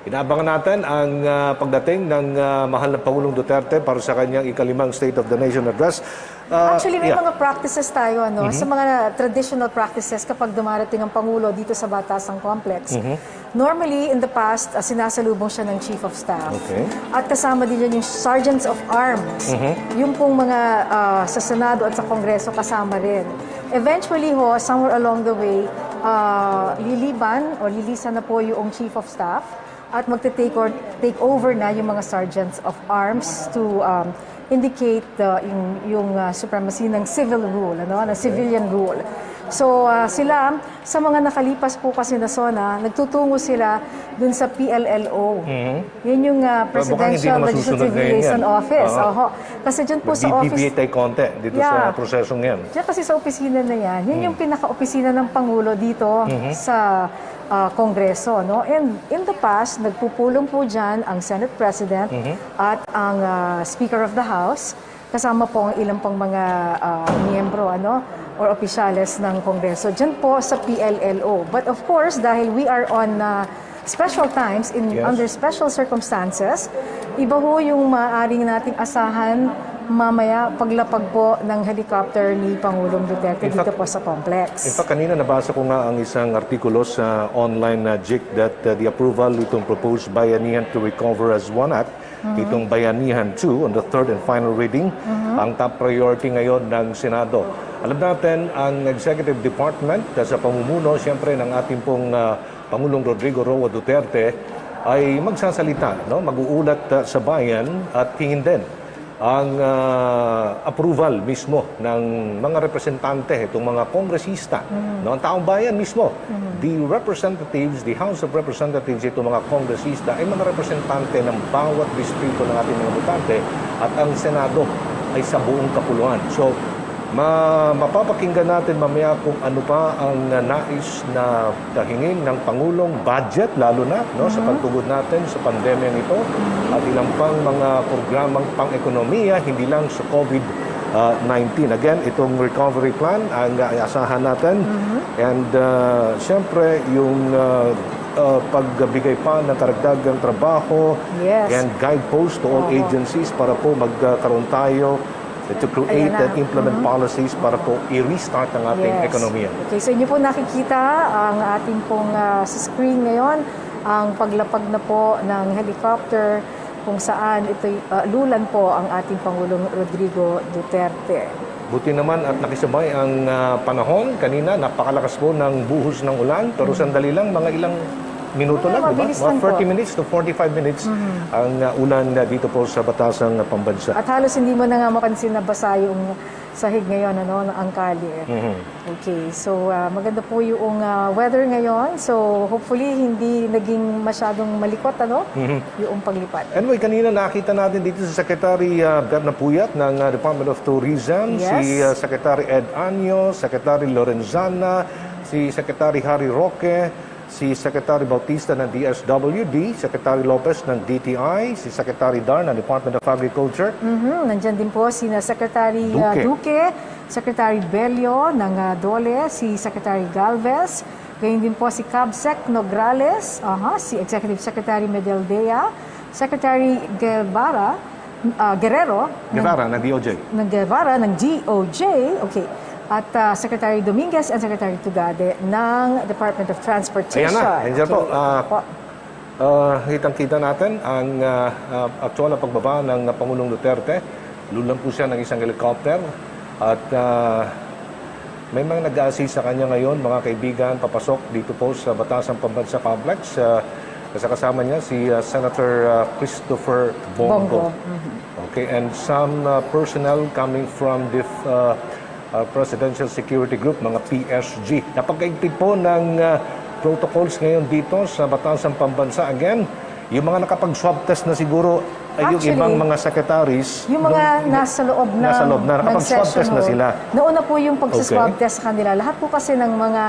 Inaabangan natin ang pagdating ng mahal na Pangulong Duterte para sa kanyang ikalimang State of the Nation Address. Actually, may mga practices tayo, sa mga traditional practices kapag dumarating ang Pangulo dito sa Batasang Complex. Normally, in the past, sinasalubong siya ng Chief of Staff. At kasama din yan yung Sergeants of Arms. Yung pong mga sa Senado at sa Kongreso kasama rin. Eventually, somewhere along the way, lilisan na po yung Chief of Staff at magte-take over na yung mga Sergeants of Arms to indicate yung supremacy ng civil rule, ng civilian rule. So sila, sa mga nakalipas po kasi na Sona, nagtutungo sila dun sa PLLO. Yan yung Presidential Legislative Liaison Office. Kasi dyan po sa office... Mag-deviate tayo konti dito sa prosesong yan. Diyan kasi sa opisina na yan, yun yung pinaka-opisina ng Pangulo dito sa Kongreso. And in the past, nagpupulong po dyan ang Senate President at ang Speaker of the House, kasama po ang ilang pang mga miyembro or opisyales ng Kongreso. Dyan po sa PLLO. But of course, dahil we are on special times, under special circumstances, iba ho yung maaaring nating asahan mamaya paglapag po ng helicopter ni Pangulong Duterte dito po sa complex. In fact, kanina nabasa ko nga ang isang artikulo sa online JIC that the approval itong proposed Bayanihan to Recover as One Act, itong Bayanihan 2 on the third and final reading, ang top priority ngayon ng Senado. Alam natin, ang Executive Department sa pamumuno, siyempre, ng ating pong Pangulong.Rodrigo Duterte ay magsasalita, mag-uulat sa bayan at hingin din ang approval mismo ng mga representante, itong mga kongresista, ang taong bayan mismo. The representatives, the House of Representatives, itong mga kongresista ay mga representante ng bawat distrito ng ating mga botante at ang Senado ay sa buong kapuluan. So, mapapakinggan natin mamaya kung ano pa ang nais na hingin ng Pangulong budget, lalo na sa pagtugod natin sa pandemyang ito at ilang pang mga programang pang-ekonomiya, hindi lang sa COVID-19. Again, itong recovery plan ang asahan natin. And siyempre, yung pagbigay pa ng karagdagang trabaho and guideposts to all agencies para po magkaroon tayo to create and implement policies para po i-restart ang ating ekonomiya. Okay, so inyo po nakikita ang ating pong sa screen ngayon, ang paglapag na po ng helicopter kung saan ito lulan po ang ating Pangulong Rodrigo Duterte. Buti naman at nakisabay ang panahon. Kanina, napakalakas po ng buhos ng ulan, pero sandali lang, mga ilang minuto lang, di ba? 30 minutes to 45 minutes ang ulan dito po sa Batasang Pambansa. At halos hindi mo na nga mapansin na basa yung sahig ngayon, ang kalye. Okay, so maganda po yung weather ngayon. So hopefully hindi naging masyadong malikot, yung paglipat. Anyway, kanina nakita natin dito si Secretary Berna Puyat ng Department of Tourism, si Secretary Ed Anyo, Secretary Lorenzana, si Secretary Harry Roque, si Secretary Bautista ng DSWD, Secretary Lopez ng DTI, si Secretary Dar ng Department of Agriculture. Nandyan din po si Secretary Duque, Secretary Bello ng DOLE, si Secretary Galvez, gayon din po si Cabsec Nograles, si Executive Secretary Medeldea, Secretary Guerrero ng DOJ. Ng DOJ, okay. At Secretary Dominguez and Secretary Tugade ng Department of Transportation. Ayan po. Kitang-kita natin ang aktual na pagbaba ng Pangulong Duterte. Lulan po siya ng isang helicopter. At may mga nag-a-assist sa kanya ngayon, mga kaibigan, papasok dito po sa Batasang Pambansa Complex. Kasama niya si Senator Christopher Bongo. Okay, and some personnel coming from the Presidential Security Group, mga PSG. Napagkaigpit po ng protocols ngayon dito sa Batasang Pambansa. Again, yung mga nakapag-swab test na siguro ay yung ibang mga secretaries. Yung mga nasa loob na nakapag-swab test na sila. Nauna po yung pag-swab test sa kanila. Lahat po kasi ng mga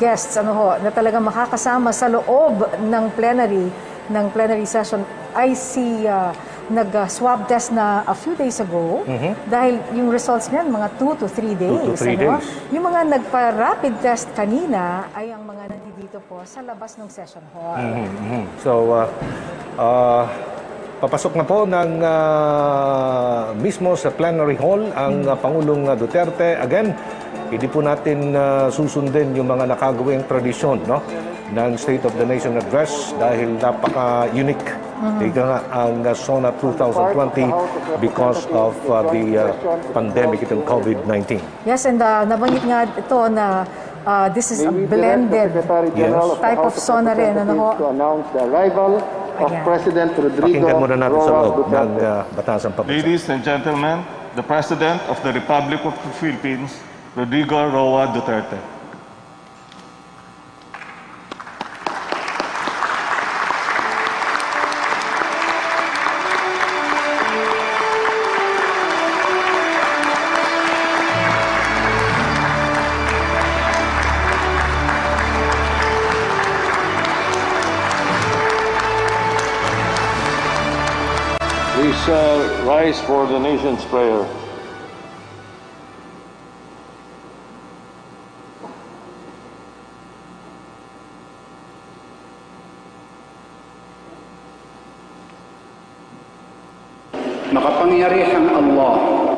guests na talaga makakasama sa loob ng plenary session ay si nag-swab test na a few days ago dahil yung results niyan mga 2 to 3 days. Yung mga nagpa-rapid test kanina ay ang mga dito po sa labas ng session hall. So, papasok na po ng mismo sa plenary hall ang Pangulong Duterte. Again, hindi po natin susundin yung mga nakagawing tradisyon, no, ng State of the Nation Address dahil napaka-unique. Ika nga ang Sona 2020 because of the pandemic, itong COVID-19. Yes, and nabanggit nga ito na this is a blended type of Sona rin. Ano ho? To announce the arrival of President.Rodrigo. Pakinggan muna natin sa loob ng Batasang Pambansa. Ladies and gentlemen, the President of the Republic of the Philippines, Rodrigo Roa Duterte. Please rise for the nation's prayer. Makapangyarihang Allah,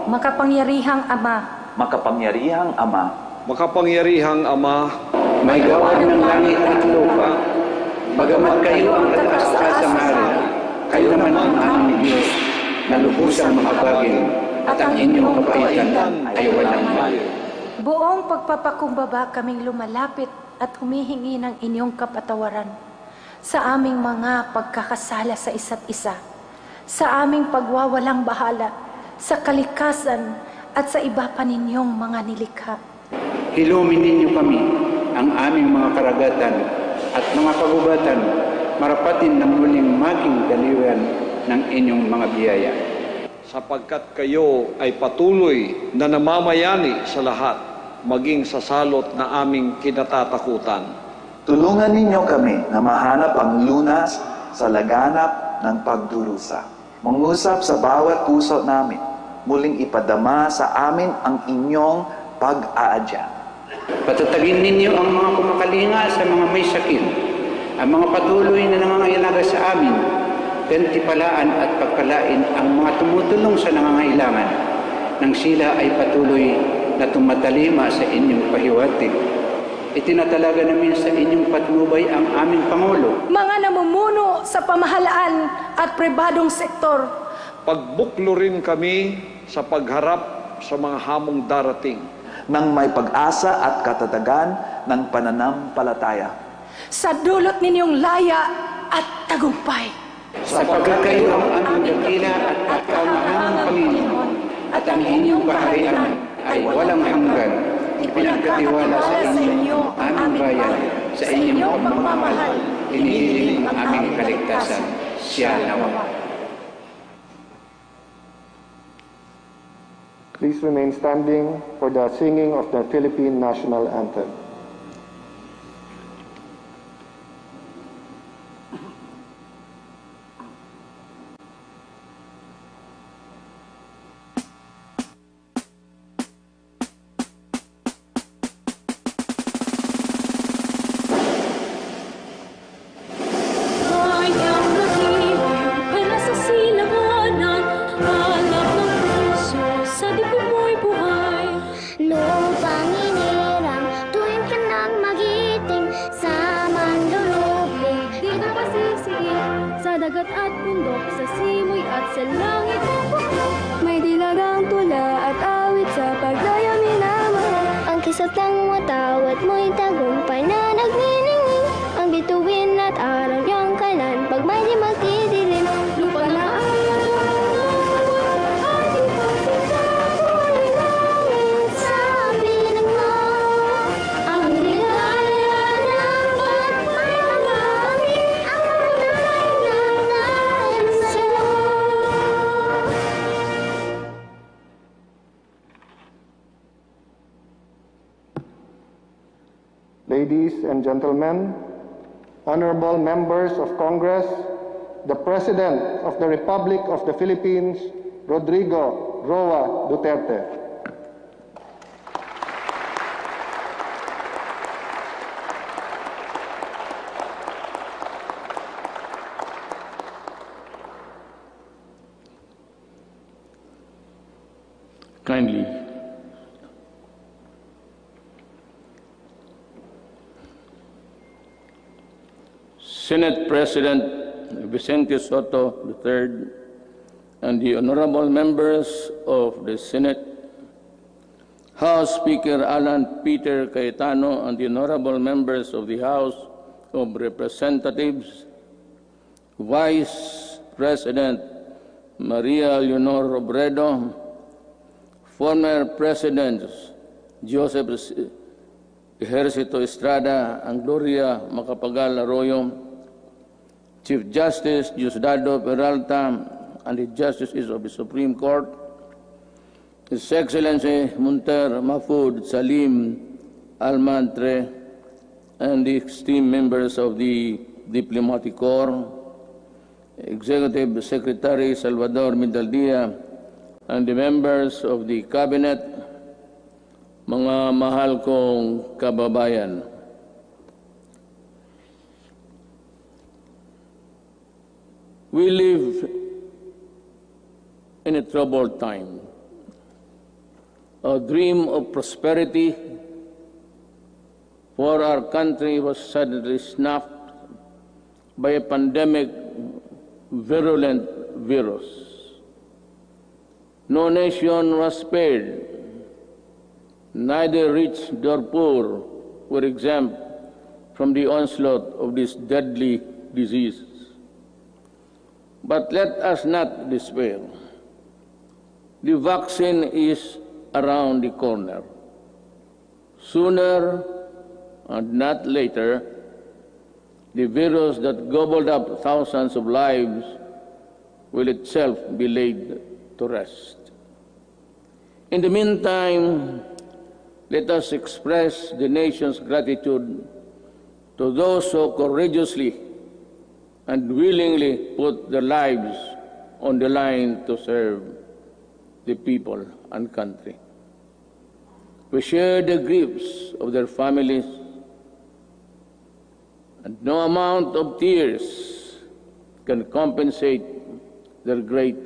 Makapangyarihang Ama, Makapangyarihang Ama, Makapangyarihang Ama, may gawa ng langit at lupa, bagamat kayo ang kataas-taas sa hari, kayo naman ang aming Diyos, na lubusang makabagin, at ang inyong kabaitan ay walang hali. buong pagpapakumbaba kaming lumalapit at humihingi ng inyong kapatawaran sa aming mga pagkakasala sa isa't isa, sa aming pagwawalang bahala, sa kalikasan at sa iba pa ninyong mga nilikha. Hilumin ninyo kami, ang aming mga karagatan at mga kagubatan, marapatin ng muling maging daliwan ng inyong mga biyaya. sapagkat kayo ay patuloy na namamayani sa lahat, maging sa salot na aming kinatatakutan. tulungan ninyo kami na mahanap ang lunas sa laganap ng pagdurusa. Mangusap sa bawat puso namin, muling ipadama sa amin ang inyong pag-aadya. Patatagin ninyo ang mga kumakalinga sa mga may sakit, ang mga patuloy na nangangailangan sa amin, gantipalaan at pagpalain ang mga tumutulong sa nangangailangan, nang sila ay patuloy na tumatalima sa inyong pahiwatig. Itinatalaga namin sa inyong patnubay ang aming Pangulo. Mga namumuno sa pamahalaan at pribadong sektor, Pagbuklo rin kami sa pagharap sa mga hamong darating. Nang may pag-asa at katatagan ng pananampalataya. sa dulot ninyong laya at tagumpay. Sapagkat kayo ang aming dakila at kaunahang Panginoon, at ang inyong kaharian ay walang hanggan. Ipinagkatiwala sa inyo ang aming bayan, sa inyong pagmamahal, inihiling ang aming kaligtasan. Siya nawa. Please remain standing for the singing of the Philippine National Anthem. dagat at bundok, sa simoy at sa langit. May dilagang tula at awit sa pagdayo minamahal. Ang kisat ng watawat mo'y tagumpay na nagniningning. Ang bituin at araw niyang kalan, pag may di magdidilim. Lupa na Ladies and gentlemen, honorable members of Congress, the President of the Republic of the Philippines, Rodrigo Roa Duterte. Kindly. Senate President Vicente Soto III and the honorable members of the Senate, House Speaker Alan Peter Cayetano and the honorable members of the House of Representatives, Vice President Maria Leonor Robredo, former Presidents Joseph Ejercito Estrada and Gloria Macapagal Arroyo, Chief Justice Diosdado Peralta and the Justices of the Supreme Court, His Excellency Munter Mahfoud Salim Almantre, and the esteemed members of the Diplomatic Corps, Executive Secretary Salvador Mindaldia, and the members of the Cabinet, mga mahal kong kababayan. We live in a troubled time. A dream of prosperity for our country was suddenly snuffed by a pandemic virulent virus. No nation was spared. Neither rich nor poor were exempt from the onslaught of this deadly disease. But let us not despair. The vaccine is around the corner. Sooner and not later, the virus that gobbled up thousands of lives will itself be laid to rest. In the meantime, let us express the nation's gratitude to those who courageously and willingly put their lives on the line to serve the people and country. We share the griefs of their families, and no amount of tears can compensate their great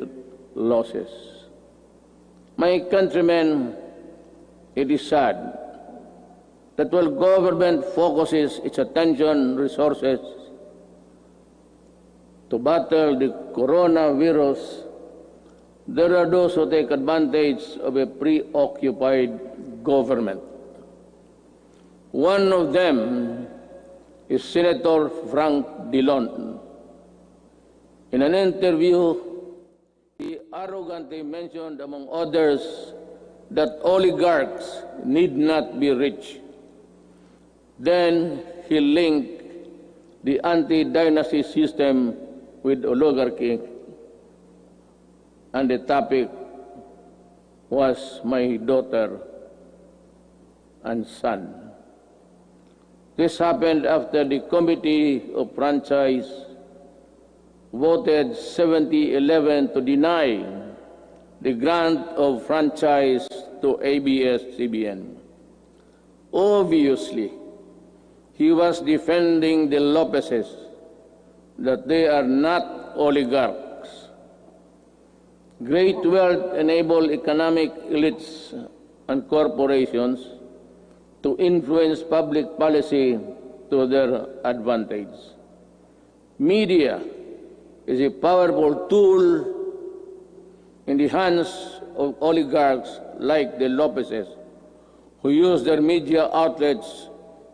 losses. My countrymen, it is sad that while government focuses its attention resources to battle the coronavirus, there are those who take advantage of a preoccupied government. One of them is Senator Frank Dillon. In an interview, he arrogantly mentioned, among others, that oligarchs need not be rich. Then he linked the anti-dynasty system with oligarchy, and the topic was my daughter and son. This happened after the Committee of Franchise voted 70-11 to deny the grant of franchise to ABS-CBN. Obviously, he was defending the Lopezes, that they are not oligarchs. Great wealth enables economic elites and corporations to influence public policy to their advantage. Media is a powerful tool in the hands of oligarchs like the Lopezes, who use their media outlets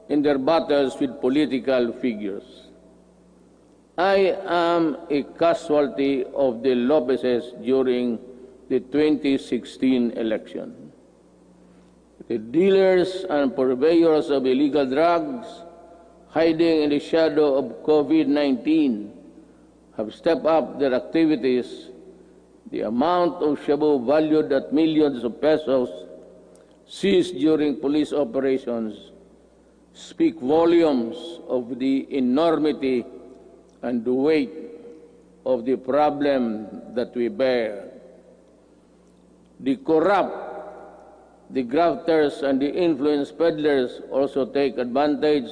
in their battles with political figures. I am a casualty of the Lopezes during the 2016 election. The dealers and purveyors of illegal drugs, hiding in the shadow of COVID-19, have stepped up their activities. The amount of shabu valued at millions of pesos seized during police operations speak volumes of the enormity and the weight of the problem that we bear. The corrupt, the grafters, and the influence peddlers also take advantage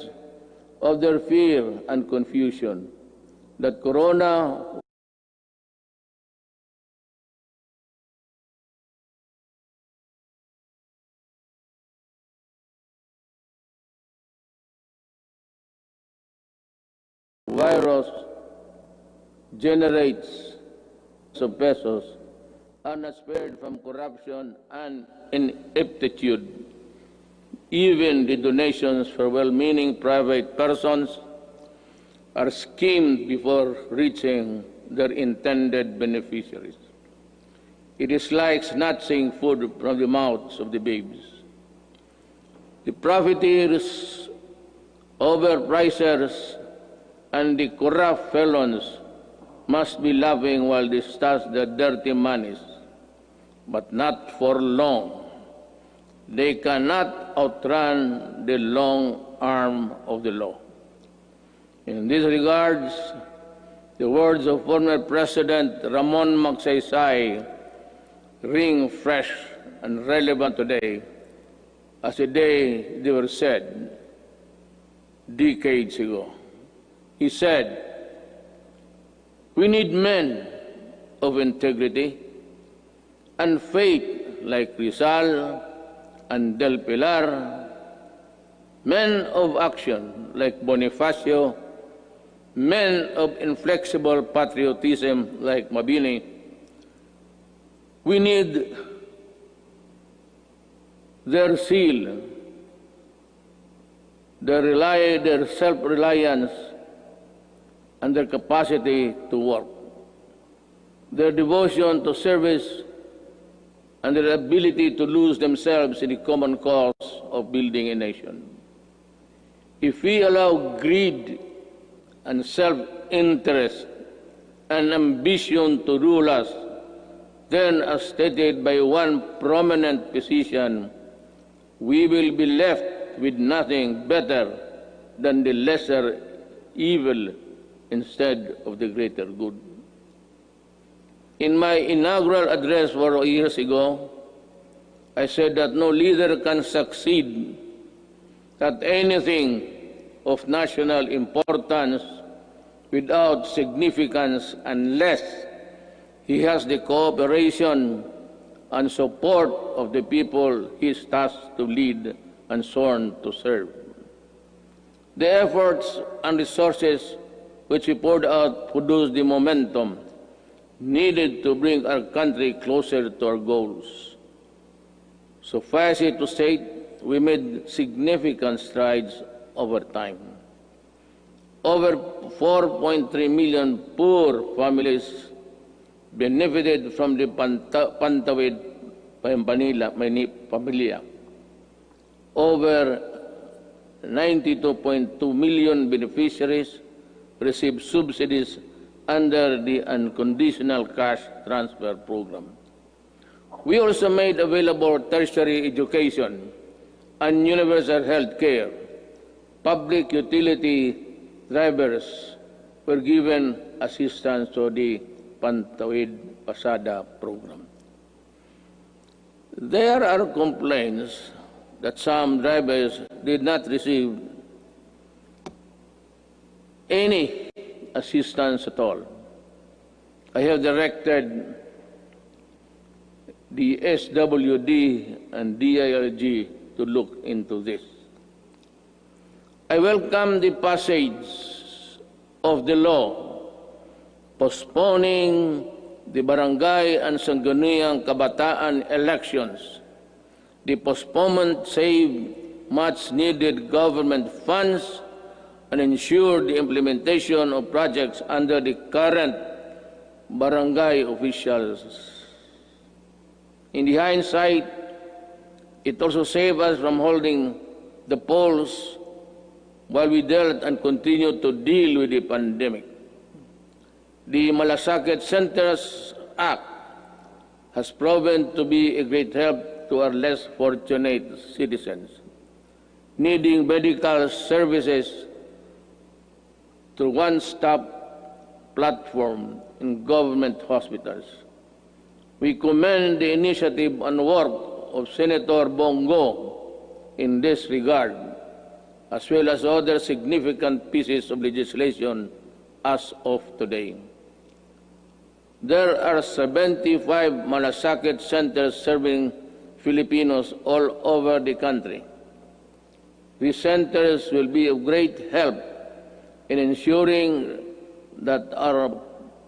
of their fear and confusion that corona virus generates of pesos are not spared from corruption and ineptitude. Even the donations for well-meaning private persons are schemed before reaching their intended beneficiaries. It is like snatching food from the mouths of the babes. The profiteers, overpricers, and the corrupt felons must be laughing while they stash their dirty monies, but not for long. They cannot outrun the long arm of the law. In these regards, the words of former President Ramon Magsaysay ring fresh and relevant today as the day they were said decades ago. He said, "We need men of integrity and faith like Rizal and Del Pilar, men of action like Bonifacio, men of inflexible patriotism like Mabini. We need their zeal, their self-reliance, and their capacity to work, their devotion to service, and their ability to lose themselves in the common cause of building a nation. If we allow greed and self-interest and ambition to rule us, then, as stated by one prominent physician, we will be left with nothing better than the lesser evil instead of the greater good. In my inaugural address 4 years ago, I said that no leader can succeed at anything of national importance without significance unless he has the cooperation and support of the people he is tasked to lead and sworn to serve. The efforts and resources which we poured out produced the momentum needed to bring our country closer to our goals. Suffice it to say, we made significant strides over time. Over 4.3 million poor families benefited from the Pantawid Pamilya. Over 92.2 million beneficiaries received subsidies under the unconditional cash transfer program. We also made available tertiary education and universal health care. Public utility drivers were given assistance to the Pantawid Pasada program. There are complaints that some drivers did not receive any assistance at all. I have directed the SWD and DILG to look into this. I welcome the passage of the law postponing the barangay and sangguniang kabataan elections. The postponement saved much needed government funds and ensured the implementation of projects under the current barangay officials. In the hindsight, it also saved us from holding the polls while we dealt and continued to deal with the pandemic. The Malasakit Centers Act has proven to be a great help to our less fortunate citizens needing medical services through one-stop platform in government hospitals. We commend the initiative and work of Senator Bongo in this regard, as well as other significant pieces of legislation as of today. There are 75 Malasakit centers serving Filipinos all over the country. These centers will be of great help in ensuring that our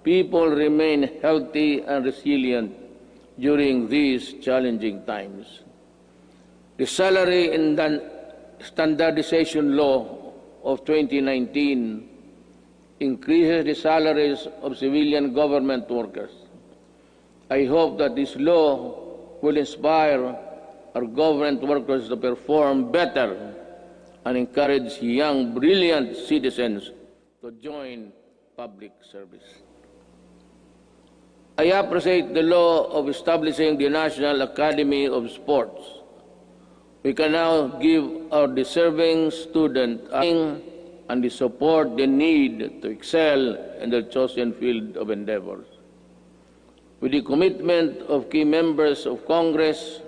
people remain healthy and resilient during these challenging times. The Salary and Standardization Law of 2019 increases the salaries of civilian government workers. I hope that this law will inspire our government workers to perform better and encourage young, brilliant citizens to join public service. I appreciate the law of establishing the National Academy of Sports. We can now give our deserving students and the support they need to excel in their chosen field of endeavors. With the commitment of key members of Congress,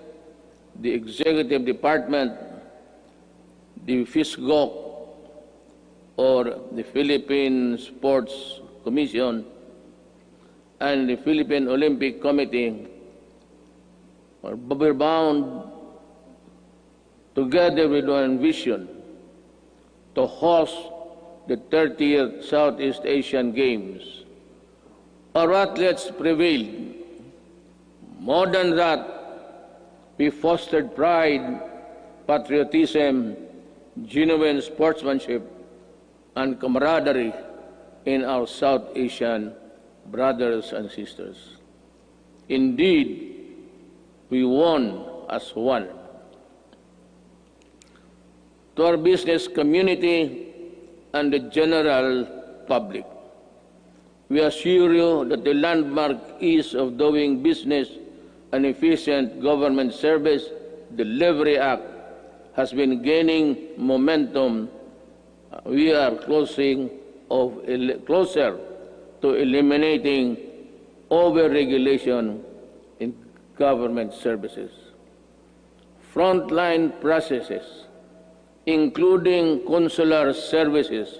the Executive Department, the FISGOC, or the Philippine Sports Commission, and the Philippine Olympic Committee, are bound together with one vision to host the 30th Southeast Asian Games. Our athletes prevailed. More than that, we fostered pride, patriotism, genuine sportsmanship, and camaraderie in our South Asian brothers and sisters. Indeed, we won as one. To our business community and the general public, we assure you that the landmark ease of doing business and efficient government service Delivery Act has been gaining momentum. We are closer to eliminating over-regulation in government services. Frontline processes, including consular services,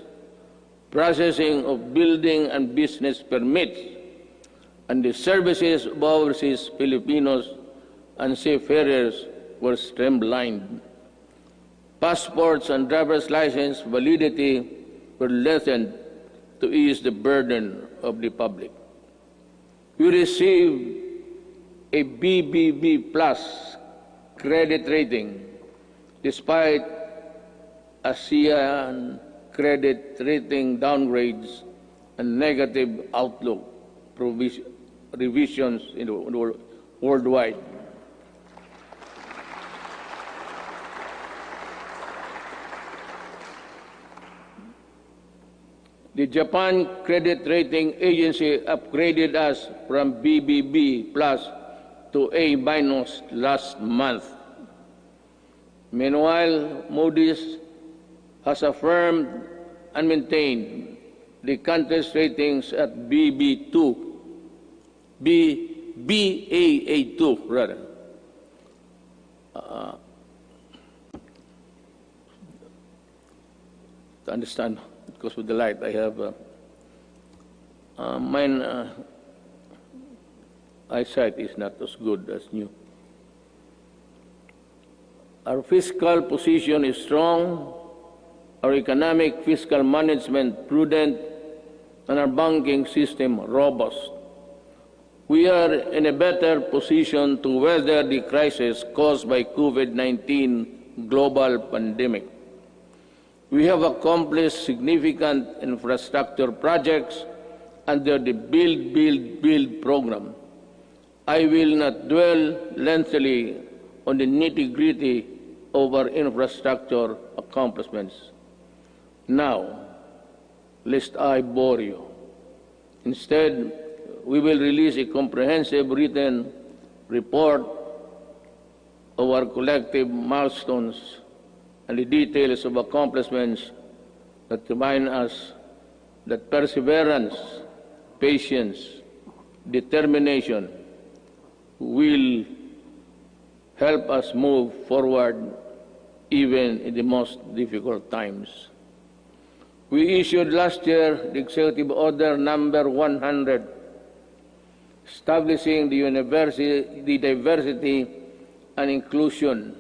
processing of building and business permits, and the services of overseas Filipinos and seafarers were streamlined. Passports and driver's license validity were lessened to ease the burden of the public. We received a BBB plus credit rating despite ASEAN credit rating downgrades and negative outlook revisions worldwide. The Japan Credit Rating Agency upgraded us from BBB plus to A minus last month. Meanwhile, Moody's has affirmed and maintained the country's ratings at Baa2 rather. To understand, because with the light I have mine eyesight is not as good as new. Our fiscal position is strong, our economic fiscal management prudent, and our banking system robust. We are in a better position to weather the crisis caused by COVID-19 global pandemic. We have accomplished significant infrastructure projects under the Build program. I will not dwell lengthily on the nitty-gritty of our infrastructure accomplishments now, lest I bore you. Instead, we will release a comprehensive written report of our collective milestones and the details of accomplishments that remind us that perseverance, patience, determination will help us move forward even in the most difficult times. We issued last year the Executive Order number 100, establishing the Diversity and Inclusion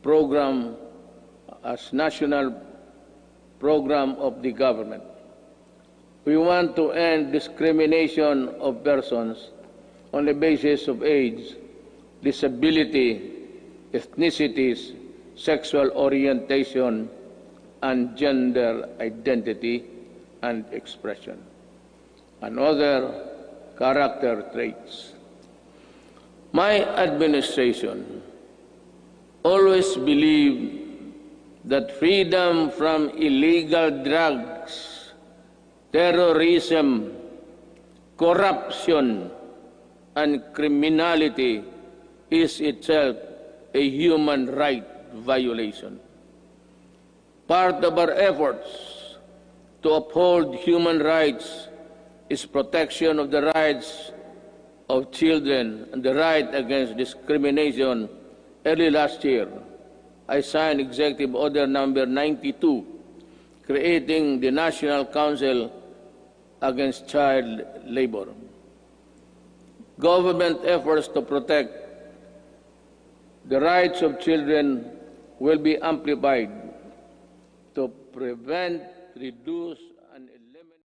Program as national program of the government. We want to end discrimination of persons on the basis of age, disability, ethnicities, sexual orientation, and gender identity and expression, and other character traits. My administration always believed that freedom from illegal drugs, terrorism, corruption, and criminality is itself a human right violation. Part of our efforts to uphold human rights is protection of the rights of children and the right against discrimination. Early last year, I signed Executive Order number 92, creating the National Council Against Child Labor. Government efforts to protect the rights of children will be amplified to prevent, reduce,